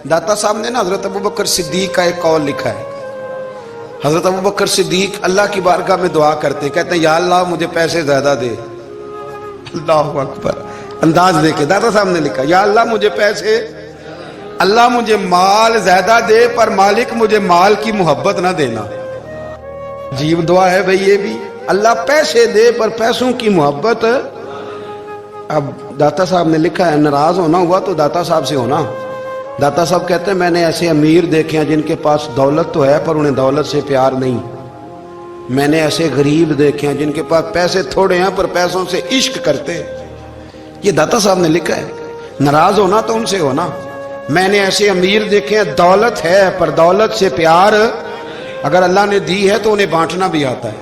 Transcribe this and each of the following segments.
दाता साहब ने ना हजरत अबू बकर सिद्दीक का एक कौल लिखा है। हजरत अबू बकर सिद्दीक अल्लाह की बारगाह में दुआ करते, कहते हैं या अल्लाह मुझे पैसे ज्यादा दे। अल्लाह अकबर, अंदाज देखे दाता साहब ने लिखा, या अल्लाह मुझे पैसे, अल्लाह मुझे माल ज्यादा दे पर मालिक मुझे माल की मोहब्बत ना देना। अजीब दुआ है भाई ये भी, अल्लाह पैसे दे पर पैसों की मोहब्बत। अब दाता साहब ने लिखा है, नाराज होना हुआ तो दाता साहब से होना। दाता साहब कहते हैं मैंने ऐसे अमीर देखे हैं जिनके पास दौलत तो है पर उन्हें दौलत से प्यार नहीं। मैंने ऐसे गरीब देखे हैं जिनके पास पैसे थोड़े हैं पर पैसों से इश्क करते। ये दाता साहब ने लिखा है, नाराज होना तो उनसे होना। मैंने ऐसे अमीर देखे हैं दौलत है पर दौलत से प्यार, अगर अल्लाह ने दी है तो उन्हें बांटना भी आता है,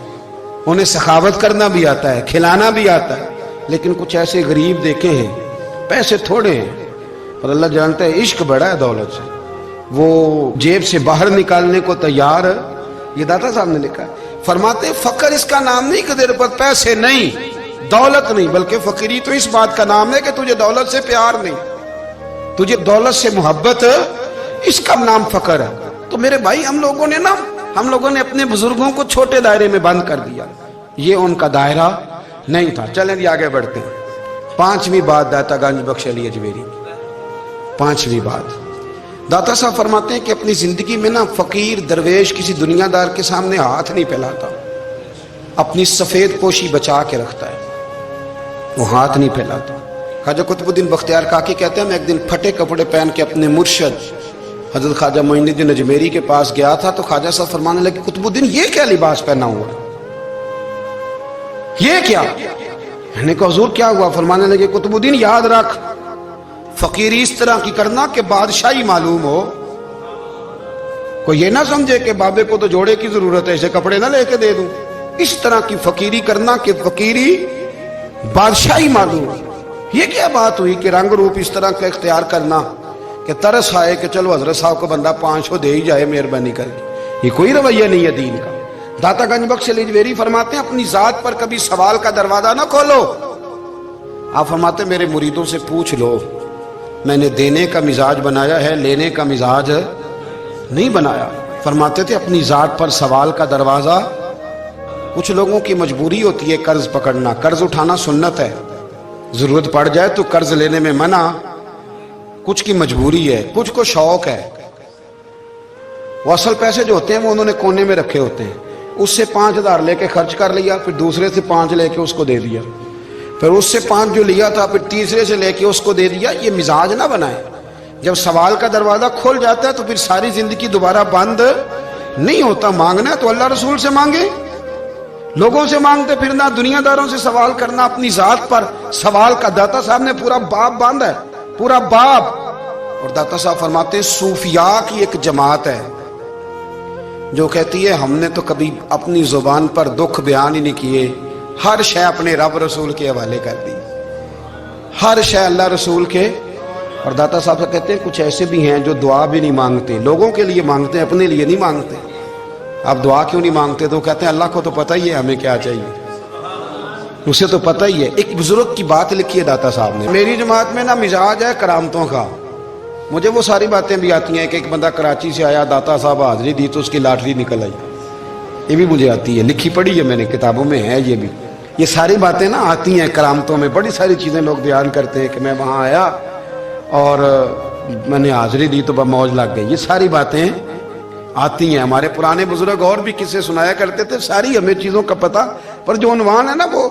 उन्हें सखावत करना भी आता है, खिलाना भी आता है। लेकिन कुछ ऐसे गरीब देखे हैं पैसे थोड़े हैं पर अल्लाह जानता है इश्क बड़ा है दौलत से, वो जेब से बाहर निकालने को तैयार है। ये दाता साहब ने लिखा है। फरमाते फकर इसका नाम नहीं कि तेरे पर पैसे नहीं, दौलत नहीं, बल्कि फकीरी तो इस बात का नाम है कि तुझे दौलत से प्यार नहीं, तुझे दौलत से मोहब्बत, इसका नाम फकर है। तो मेरे भाई हम लोगों ने अपने बुजुर्गों को छोटे दायरे में बंद कर दिया, ये उनका दायरा नहीं था। चलें आगे बढ़ते हैं। पांचवी बात दाता गंज बख्श अली अजमेरी, पांचवी बात दाता साहब फरमाते हैं कि अपनी जिंदगी में ना फकीर दरवेश किसी दुनियादार के सामने हाथ नहीं फैलाता, अपनी सफेद पोशी बचा के रखता है, वो हाथ नहीं फैलाता। ख्वाजा कुतुबुद्दीन बख्तियार काकी कहते हैं मैं एक दिन फटे कपड़े पहन के अपने मुर्शद हजरत ख्वाजा मोइनुद्दीन अजमेरी के पास गया था तो ख्वाजा साहब फरमाने लगे कुतुबुद्दीन ये क्या लिबास पहना हुआ, ये क्या? मैंने कहा हुजूर क्या हुआ? फरमाने लगे कुतुबुद्दीन याद रख फकीरी इस तरह की करना कि बादशाही मालूम हो, कोई ये ना समझे कि बाबे को तो जोड़े की जरूरत है इसे कपड़े ना लेके दे दूं। इस तरह की फकीरी करना कि फकीरी बादशाही मालूम हो। ये क्या बात हुई कि रंग रूप इस तरह का इख्तियार करना कि तरस आए कि चलो हजरत साहब को बंदा 500 दे ही जाए मेहरबानी करके, ये कोई रवैया नहीं है दीन का। दाता गंज बख्श अली अजमेरी फरमाते हैं अपनी जात पर कभी सवाल का दरवाजा ना खोलो। आप फरमाते मेरे मुरीदों से पूछ लो, मैंने देने का मिजाज बनाया है, लेने का मिजाज नहीं बनाया। फरमाते थे अपनी जात पर सवाल का दरवाजा, कुछ लोगों की मजबूरी होती है कर्ज पकड़ना, कर्ज उठाना सुन्नत है, जरूरत पड़ जाए तो कर्ज लेने में मना, कुछ की मजबूरी है, कुछ को शौक है। वो असल पैसे जो होते हैं वो उन्होंने कोने में रखे होते हैं, उससे 5000 लेके खर्च कर लिया, फिर दूसरे से 5 लेके उसको दे दिया, फिर उससे 5 जो लिया था फिर तीसरे से लेके उसको दे दिया। ये मिजाज ना बनाए। जब सवाल का दरवाजा खुल जाता है तो फिर सारी जिंदगी दोबारा बंद नहीं होता। मांगना है तो अल्लाह रसूल से मांगे, लोगों से मांगते फिरना, दुनियादारों से सवाल करना, अपनी जात पर सवाल का दाता साहब ने पूरा बाब बांधा है, पूरा बाब। और दाता साहब फरमाते हैं सूफिया की एक जमात है जो कहती है हमने तो कभी अपनी जुबान पर दुख बयान ही नहीं किए, हर शय अपने रब रसूल के हवाले कर दी, हर शय अल्लाह रसूल के। और दाता साहब से कहते हैं कुछ ऐसे भी हैं जो दुआ भी नहीं मांगते, लोगों के लिए मांगते हैं, अपने लिए नहीं मांगते। आप दुआ क्यों नहीं मांगते? तो कहते हैं अल्लाह को तो पता ही है हमें क्या चाहिए, उसे तो पता ही है। एक बुजुर्ग की बात लिखी है दाता साहब ने, मेरी जमात में ना मिजाज है करामतों का, मुझे वो सारी बातें भी आती हैं कि एक बंदा कराची से आया, दाता साहब हाजिरी दी तो उसकी लॉटरी निकल आई, ये भी मुझे आती है, लिखी पढ़ी है मैंने, किताबों में है ये भी। ये सारी बातें ना आती हैं करामतों में, बड़ी सारी चीज़ें लोग बयान करते हैं कि मैं वहाँ आया और मैंने हाजिरी दी तो मौज लग गई। ये सारी बातें आती हैं। हमारे पुराने बुजुर्ग और भी किस्से सुनाया करते थे, सारी हमें चीज़ों का पता, पर जो उन्वान है ना वो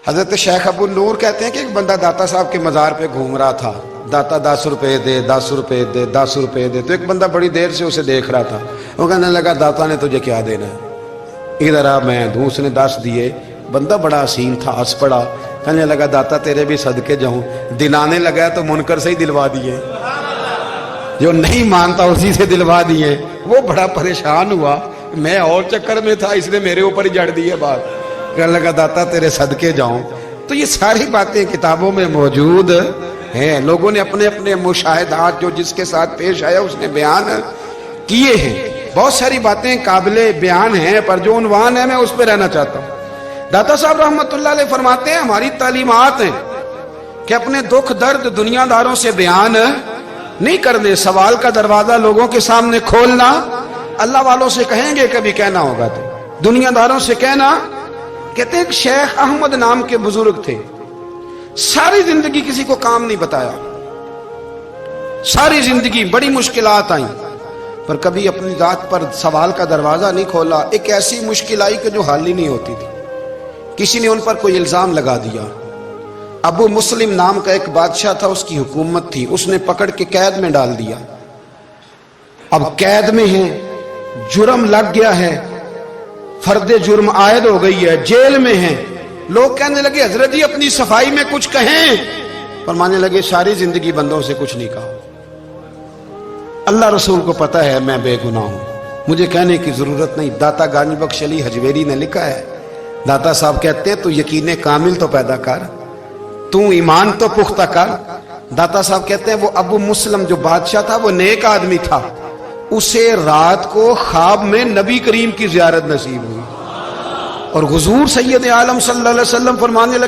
हजरत शेख अबू नूर कहते हैं कि एक बंदा दाता साहब के मज़ार पे घूम रहा था, दाता 10 रुपये दे, 10 रुपये दे, 10 रुपये दे। तो एक बंदा बड़ी देर से उसे देख रहा था, वो कहने लगा दाता ने तुझे क्या देना है, इधर आ मैं दूँ। उसने 10 दिए, बंदा बड़ा हसीन था, हंस पड़ा, कहने लगा दाता तेरे भी सदके जाऊं। दिलाने लगा तो मुनकर से ही दिलवा दिए, जो नहीं मानता उसी से दिलवा दिए। वो बड़ा परेशान हुआ, मैं और चक्कर में था, इसने मेरे ऊपर ही जड़ दी है बात, कहने लगा दाता तेरे सदके जाऊं। तो ये सारी बातें किताबों में मौजूद हैं, लोगों ने अपने अपने मुशाहिदात जो जिसके साथ पेश आया उसने बयान किए हैं। बहुत सारी बातें काबिले बयान हैं, पर जो उन्वान है मैं उस पर रहना चाहता हूँ। दाता साहब रहमतुल्लाह अलैह फरमाते हैं हमारी तालीमात हैं कि अपने दुख दर्द दुनियादारों से बयान نہیں کرنے، سوال کا دروازہ لوگوں کے سامنے کھولنا اللہ والوں سے کہیں گے کبھی کہنا ہوگا تو، دنیا داروں سے کہنا۔ کہتے ہیں کہ شیخ احمد نام کے بزرگ تھے، ساری زندگی کسی کو کام نہیں بتایا، ساری زندگی بڑی مشکلات آئیں، پر کبھی اپنی ذات پر سوال کا دروازہ نہیں کھولا۔ ایک ایسی مشکل آئی کہ جو حل ہی نہیں ہوتی تھی، کسی نے ان پر کوئی الزام لگا دیا۔ ابو مسلم نام کا ایک بادشاہ تھا، اس کی حکومت تھی، اس نے پکڑ کے قید میں ڈال دیا۔ اب قید میں ہیں، جرم لگ گیا ہے، فرد جرم عائد ہو گئی ہے، جیل میں ہیں۔ لوگ کہنے لگے حضرت جی اپنی صفائی میں کچھ کہیں، فرمانے لگے ساری زندگی بندوں سے کچھ نہیں کہا، اللہ رسول کو پتہ ہے میں بے گناہ ہوں، مجھے کہنے کی ضرورت نہیں۔ داتا غانی بخش علی حجویری نے لکھا ہے، داتا صاحب کہتے ہیں تو یقین کامل تو پیدا کر، تو ایمان تو پختہ کر۔ داتا صاحب کہتے ہیں وہ ابو مسلم جو بادشاہ تھا وہ نیک آدمی تھا، اسے رات کو خواب میں نبی کریم کی زیارت نصیب ہوئی، اور حضور سید عالم صلی اللہ علیہ وسلم فرمانے لگے